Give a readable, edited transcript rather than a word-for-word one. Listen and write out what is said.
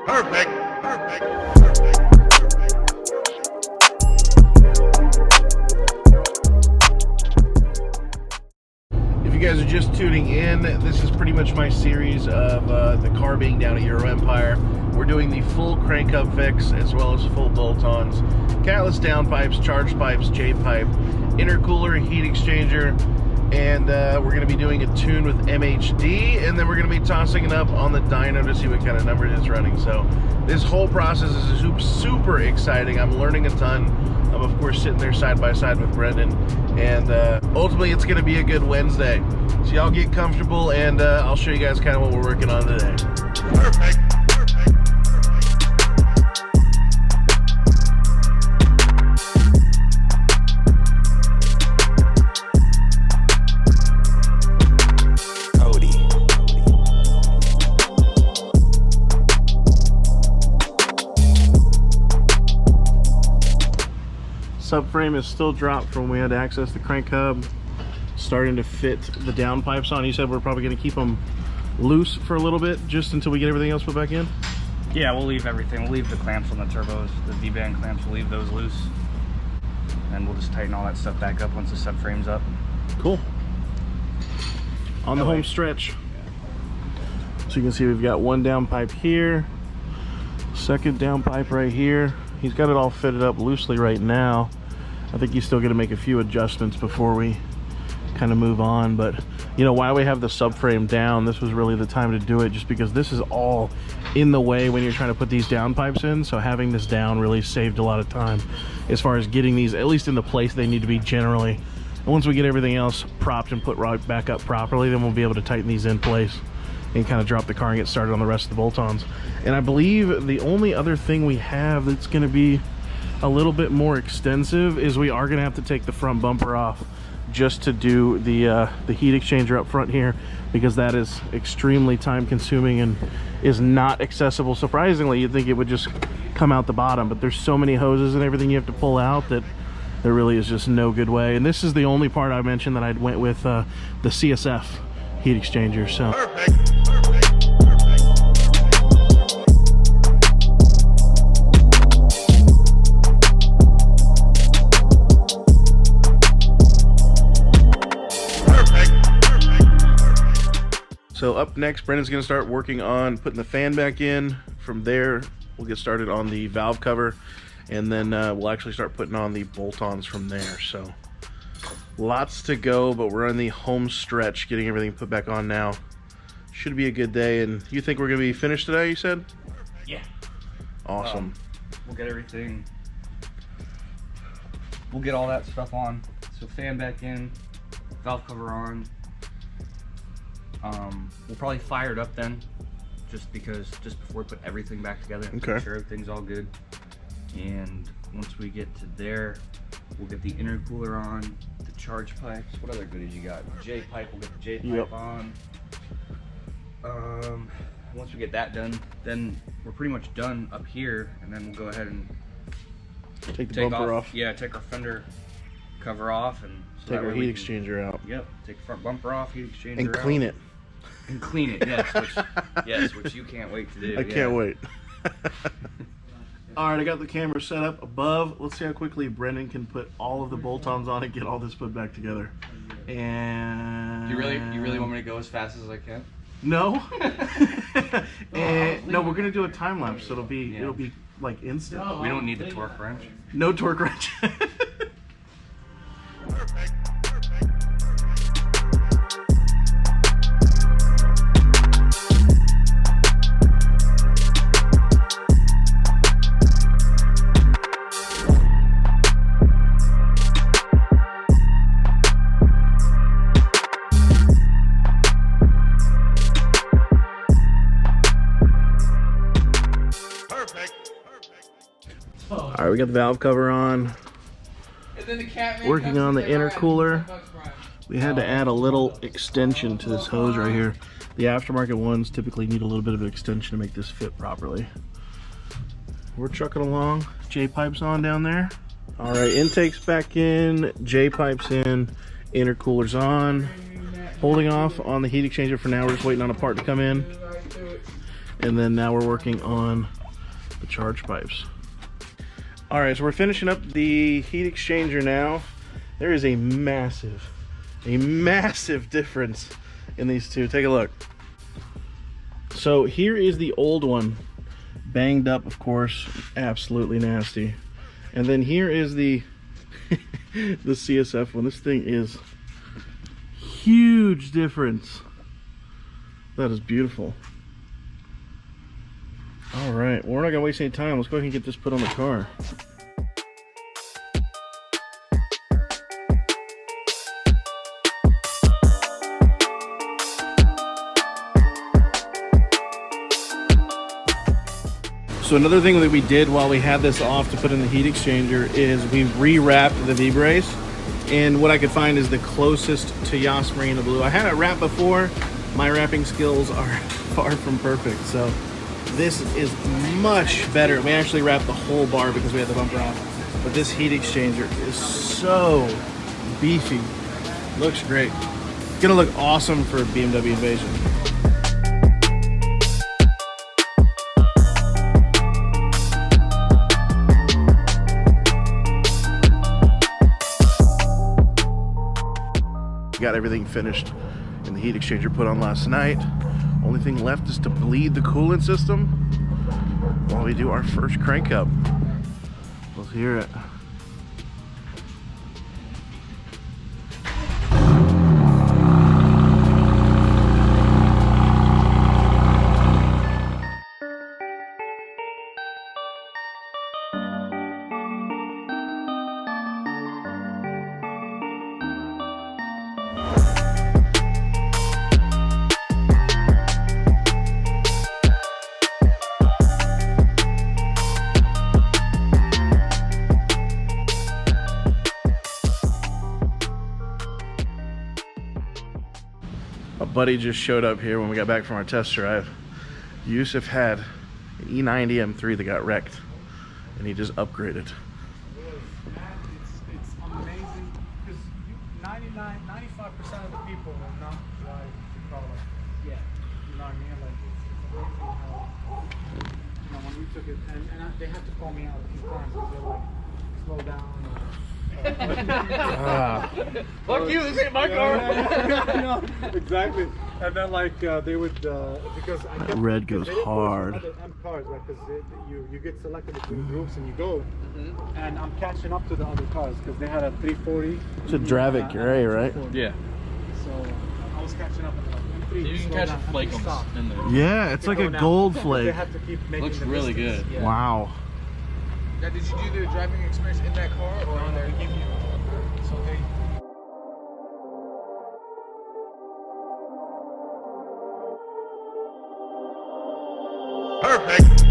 Perfect. Perfect. If you guys are just tuning in, this is pretty much my series of the car being down at EuroMpire. We're doing the full crank hub fix as well as full bolt-ons, catless downpipes, charged pipes, J-pipe, intercooler, heat exchanger, and we're going to be doing a tune with MHD, and then we're going to be tossing it up on the dyno to see what kind of numbers it's running. So this whole process is super exciting. I'm learning a ton. I'm of course sitting there side by side with Brendan, and ultimately it's going to be a good Wednesday. So y'all get comfortable, and I'll show you guys kind of what we're working on today. Perfect. Subframe is still dropped from when we had to access the crank hub. Starting to fit the downpipes on. You said we're probably going to keep them loose for a little bit, just until we get everything else put back in? Yeah, we'll leave everything. We'll leave the clamps on the turbos, the V-band clamps, we'll leave those loose. And we'll just tighten all that stuff back up once the subframe's up. Cool. On the home stretch. So you can see we've got one downpipe here, second downpipe right here. He's got it all fitted up loosely right now. I think he's still going to make a few adjustments before we kind of move on, but you know, while we have the subframe down, this was really the time to do it, just because this is all in the way when you're trying to put these downpipes in. So having this down really saved a lot of time as far as getting these at least in the place they need to be generally. And once we get everything else propped and put right back up properly, then we'll be able to tighten these in place and kind of drop the car and get started on the rest of the bolt-ons. And I believe the only other thing we have that's going to be a little bit more extensive is we are going to have to take the front bumper off just to do the heat exchanger up front here, because that is extremely time consuming and is not accessible. Surprisingly, you'd think it would just come out the bottom, but there's so many hoses and everything you have to pull out that there really is just no good way. And this is the only part I mentioned that I went with the CSF heat exchanger. So perfect. So up next, Brendan's going to start working on putting the fan back in. From there, we'll get started on the valve cover, and then we'll actually start putting on the bolt-ons from there. So lots to go, but we're on the home stretch, getting everything put back on now. Should be a good day. And you think we're going to be finished today, you said? Yeah. Awesome. We'll get everything, we'll get all that stuff on. So fan back in, valve cover on. We'll probably fire it up then, just before we put everything back together, and make sure everything's all good. And once we get to there, we'll get the intercooler on, the charge pipes. What other goodies you got? J-pipe, we'll get the J-pipe on. Once we get that done, then we're pretty much done up here, and then we'll go ahead and take the bumper off. Yeah, take our fender cover off, and so take our heat exchanger out. Yep, take the front bumper off, heat exchanger and clean it. And clean it, yes, which you can't wait to do. I can't wait. All right, I got the camera set up above. Let's see how quickly Brendan can put all of the bolt-ons on and get all this put back together. And you really want me to go as fast as I can? No. And no, we're gonna do a time lapse, so it'll be like instant. We don't need the torque wrench. No torque wrench. All right, we got the valve cover on. Working on the intercooler. We had to add a little extension to this hose right here. The aftermarket ones typically need a little bit of an extension to make this fit properly. We're trucking along. J-pipe's on down there. All right, intake's back in, J-pipe's in, intercooler's on. Holding off on the heat exchanger for now. We're just waiting on a part to come in. And then now we're working on the charge pipes. All right, so we're finishing up the heat exchanger now. There is a massive difference in these two. Take a look. So here is the old one, banged up, of course, absolutely nasty. And then here is the the CSF one. This thing is huge difference. That is beautiful. All right, well, we're not gonna waste any time. Let's go ahead and get this put on the car. So another thing that we did while we had this off to put in the heat exchanger is we re-wrapped the V-brace. And what I could find is the closest to Yas Marina Blue. I had it wrapped before. My wrapping skills are far from perfect. So this is much better. We actually wrapped the whole bar because we had the bumper off. But this heat exchanger is so beefy. Looks great. It's gonna look awesome for BMW Invasion. Got everything finished and the heat exchanger put on last night. Only thing left is to bleed the coolant system while we do our first crank up. Let's hear it. A buddy just showed up here when we got back from our test drive. Yusuf had an E90 M3 that got wrecked, and he just upgraded. It's amazing because 95% of the people will not drive the car like this. Yeah. You know what I mean? Like it's amazing how when we took it, and they had to call me out a few times because they're like, slow down. Fuck you, this ain't my car. No, exactly. And then like they would because I kept, Red goes hard. Other M cars, right? Because you get selected between groups and you go, and I'm catching up to the other cars because they had a 340. It's a Dravic Gray, right? Yeah. So I was catching up and like M3. So you can catch a flake in there. Yeah, it's like a gold flake. They have to keep making Looks the really distance. good. Yeah. Wow. Now, did you do the driving experience in that car or on there? Give you so they. Perfect.